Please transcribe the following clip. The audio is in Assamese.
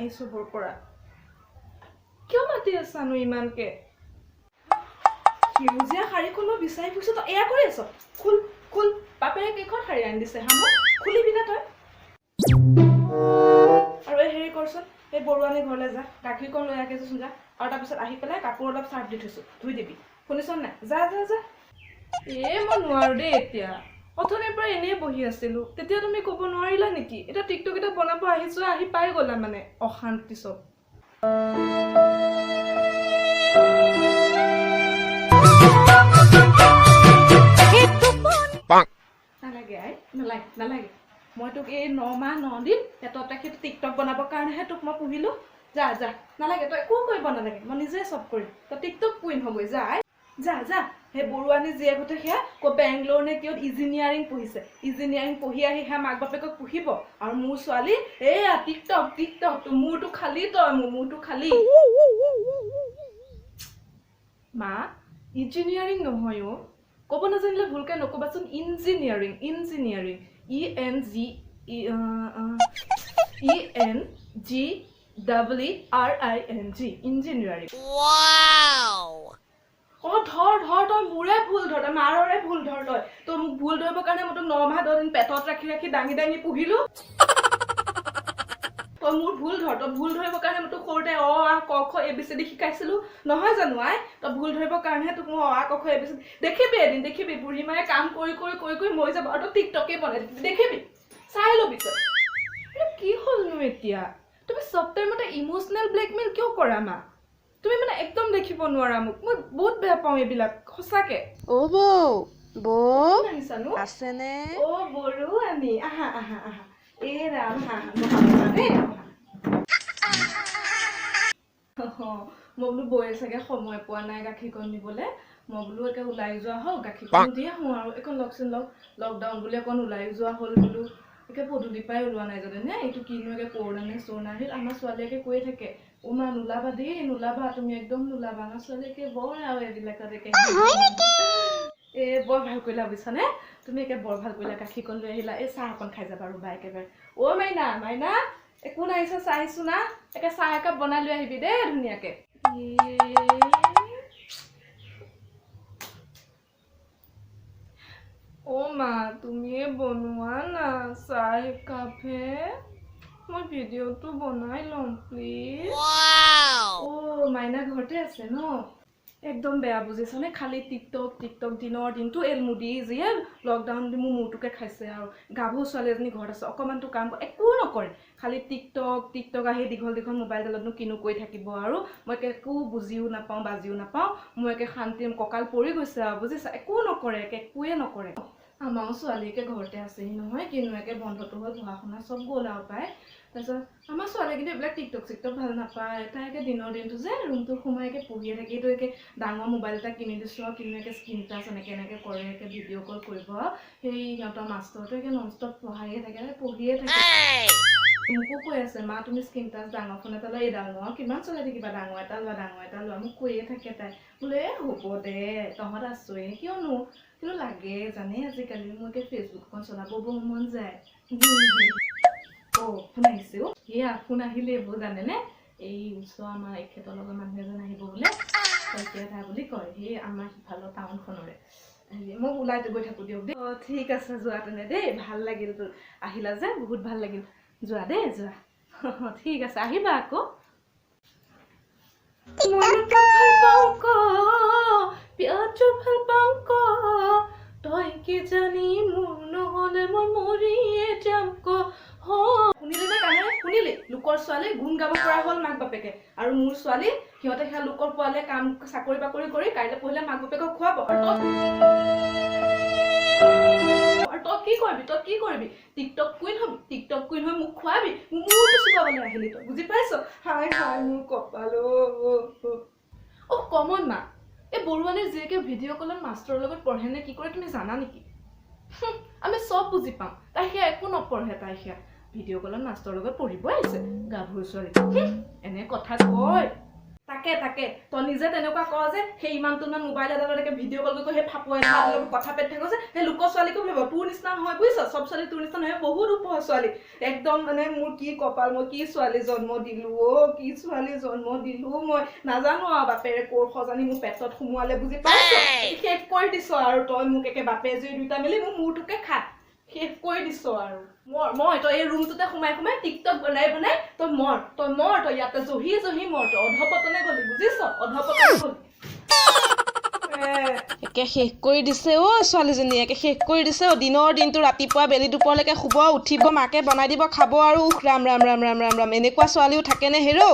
এই চবৰ পৰা কিয় মাতি আছানো ইমানকে সেউজীয়া শাৰীখন মই বিচাৰি ফুৰিছো তই এয়া কৰি আছ খুল খুল বাপেৰে কেইখন শাৰী আনি দিছে হা মোক খুলিবি না তই আৰু এই হেৰি কৰচোন এই বৰুৱানী ঘৰলৈ যা গাখীৰকণ লৈ আকেচোন যা আৰু তাৰপিছত আহি পেলাই কাপোৰ অলপ চাৰ্ফ দি থৈছো ধুই দিবি শুনিছ নাই যা যা যা মই নোৱাৰো দেই এতিয়া অথনিৰ পৰা এনেই বহি আছিলো তেতিয়া তুমি ক'ব নোৱাৰিলা নেকি এটা টিকটক এটা বনাব আহিছো আহি পাই গ'লা মানে অশান্তি চব নালাগে আই নালাগে নালাগে মই তোক এই 9 মাহ 9 দিন পেটত ৰাখি টিকটক বনাবৰ কাৰণেহে তোক মই পুহিলো যা যা নালাগে তই একো কৰিব নালাগে মই নিজে চব কৰিম তই টিকটক কুইন হ'বই যা যা যা সেই বৰুৱানী জীয়েকহঁতে সেয়া বেংগলোৰ নে কিয় ইঞ্জিনিয়াৰিং পঢ়িছে ইঞ্জিনিয়াৰিং পঢ়ি আহি সেয়া মাক বাপেকক পুহিব আৰু মোৰ ছোৱালী এয়া টিকটক টিকটক মোৰটো খালি তই মোৰটো খালি মা ইঞ্জিনিয়াৰিং নহয় অ' ক'ব নাজানিলে ভুলকৈ নক'বাচোন ইঞ্জিনিয়াৰিং ইঞ্জিনিয়াৰিং ENGENGERING ইঞ্জিনিয়াৰিং ধৰ ধৰ তই মোৰে ভুল ধৰ তই মাৰৰে ভুল ধৰ তই মোক ভুল ধৰিবৰ কাৰণে মই তোক 9 মাহ 10 দিন পেটত ৰাখি ৰাখি দাঙি দাঙি পুহিলো তই মোৰ ভুল ধৰ তই ভুল ধৰিবৰ কাৰণে মই তোক সৰুতে অ আ ক খ ABCD শিকাইছিলো নহয় জানো আই তই ভুল ধৰিবৰ কাৰণেহে তোক মই অ আ ক খ ABCD দেখিবি এদিন দেখিবি বুঢ়ী মায়ে কাম কৰি কৰি কৰি কৰি মৰি যাব আৰু তই টিকটকে বনাই দেখিবি চাই ল'বি তই কি হ'লনো এতিয়া তুমি চব টাইমতে ইমোচনেল ব্লেকমেইল কিয় কৰা মা তুমি মানে একদম দেখিব নোৱাৰা মোক মই বহুত বেয়া পাওঁ এইবিলাক সঁচাকে বৌ আছেনে বৰু আমি আহা আহা আহা এ ৰাম হা মই বোলো বৌয়ে চাগে সময় পোৱা নাই গাখীৰকণ দিবলৈ মই বোলো একে ওলাই যোৱা হওক গাখীৰকণ দি আহোঁ আৰু একণ লগচোন লকডাউন বুলি অকণ ওলাই যোৱা হ'ল বোলো একে পদূলি পাই ওলোৱা নাই জানে নে এইটো কিনো একে কৰোণা নে চৰোণা আহিল আমাৰ ছোৱালীয়েকে কৈয়ে থাকে অ' মা নোলাবা দেই নোলাবা তুমি একদম নোলাবা আমাৰ ছোৱালীয়েকে বৰ আৰু এইবিলাকত একে বৰ ভাল কৰিলা বুজিছানে তুমি একে বৰ ভাল কৰিলা গাখীৰকণ লৈ আহিলা এই চাহ অকণ খাই যাবা ৰ'বা একেবাৰে অ' মাইনা মাইনা একো নাহিছে চাহ আহিছো না একে চাহ একাপ বনাই লৈ আহিবি দেই ধুনীয়াকে অ' মা তুমিয়ে বনোৱা না চাহ একাপহে মই ভিডিঅ'টো বনাই ল'ম প্লিজ অ' মাইনা ঘৰতে আছে ন একদম বেয়া বুজিছনে খালি টিকটক দিনৰ দিনটো এলমুদি যিয়ে লকডাউন দি মোৰ মূৰটোকে খাইছে আৰু গাভৰু ছোৱালী এজনী ঘৰত আছে অকণমানটো কাম একো নকৰে খালি টিকটক আহি দীঘল মোবাইলডালতনো কিনো কৰি থাকিব আৰু মই একো বুজিও নাপাওঁ বাজিও নাপাওঁ মই একে শান্তি কঁকাল পৰি গৈছে আৰু বুজিছা একো নকৰে একোৱে নকৰে আমাৰো ছোৱালীকে ঘৰতে আছেহি নহয় কিনো একে বন্ধটো হ'ল পঢ়া শুনা চব গ'ল আৰু পায় তাৰপিছত আমাৰ ছোৱালীয়ে কিন্তু এইবিলাক টিকটক ভাল নাপায় তাই একে দিনৰ দিনটো যে ৰুমটো সোমাই একে পঢ়িয়ে থাকে এইটো একে ডাঙৰ মোবাইল এটা কিনি দিছোঁ আৰু কিনো একে স্ক্ৰীন টাচ এনেকৈ কৰে একে ভিডিঅ' কল কৰিব সেই সিহঁতৰ মাষ্টৰটো একে নন ষ্টপ পঢ়ায়ে থাকে পঢ়িয়ে থাকে মোকো কৈ আছে মা তুমি স্ক্ৰীন টাচ ডাঙৰ ফোন এটা লৈ এইডাল লোৱা কিমান চলাই থাকিবা ডাঙৰ এটা লোৱা মোক কৈয়ে থাকে তাই বোলে হ'ব দে তহঁত আছোৱে কিয়নো কিন্তু লাগে জানে আজিকালি মোৰ একে ফেচবুকখন চলাব বৰ মন যায় ফোন আহিছে সেয়া ফোন আহিলে এইবোৰ জানেনে এই ওচৰ আমাৰ এখেতৰ লগৰ মানুহ এজন আহিব বোলে তাই বুলি কয় সেই আমাৰ সিফালৰ টাউনখনৰে মই ওলাই গৈ থাকোঁ দিয়ক দেই ঠিক আছে যোৱা তেনে দেই ভাল লাগিল তোৰ আহিলা যে বহুত ভাল লাগিল যোৱা দেই যোৱা ঠিক আছে আহিবা আকৌ তই কি জানি মোৰ নহ'লে মই মৰিয়ে যাম শুনিলি নে কাণেৰে শুনিলি লোকৰ ছোৱালী গুণ গাব পৰা হ'ল মাক বাপেকে আৰু মোৰ ছোৱালী সিহঁতে সেয়া লোকৰ পোৱালে কাম চাকৰি বাকৰি কৰি কাইলৈ পঢ়িলে মাক বাপেকক খুৱাব আৰু তই কি কৰিবি টিকটক কুইন হৈ মোক খুৱাবি মোৰটো চুবাবলৈ আহিলি তই বুজি পাইছ হাই মোৰ কপাল কমন মা এই বৰুৱানীৰ জীয়েকে ভিডিঅ' কলত মাষ্টৰৰ লগত পঢ়ে নে কি কৰে তুমি জানা নেকি আমি চব বুজি পাওঁ তাই সেয়া একো নপঢ়ে তাই সেয়া ভিডিঅ' কলত মাষ্টৰৰ লগত পঢ়িব আহিছে গাভৰু ছোৱালী এনে কথা কয় তাকে তই নিজে তেনেকুৱা ক যে সেই ইমানটো মোবাইল এডাললৈকে ভিডিঅ' কল কৰি সেই ফাপু এডালৰ লগত কথা পাতি থাকো যে সেই লোকৰ ছোৱালীকো বুলিব তোৰ নিচিনা নহয় বুজিছ চব ছোৱালী তোৰ নিচিনা নহয় বহুত ওপৰ ছোৱালী একদম মানে মোৰ কি কপাল মই কি ছোৱালী জন্ম দিলো কি ছোৱালী জন্ম দিলো মই নাজানো আৰু বাপেৰে কোৰ সজানি মোৰ পেটত সোমোৱালে বুজি পাইছ শেষ কৰি দিছ আৰু তই মোক একে বাপে জুই দুটা মেলি মোৰ মূৰটোকে খা শেষ কৰি দিছ আৰু মই তই এই ৰুমটোতে সোমাই টিকটক বনাই তই ইয়াতে জহি মৰ তই অধপতনে গলি বুজিছ অধপতনে গলি একে শেষ কৰি দিছে ছোৱালীজনী একে শেষ কৰি দিছে দিনৰ দিনটো ৰাতিপুৱা বেলি দুপৰলৈকে শুব উঠিব মাকে বনাই দিব খাব আৰু ৰাম ৰাম ৰাম ৰাম ৰাম ৰাম এনেকুৱা ছোৱালীও থাকেনে হেৰৌ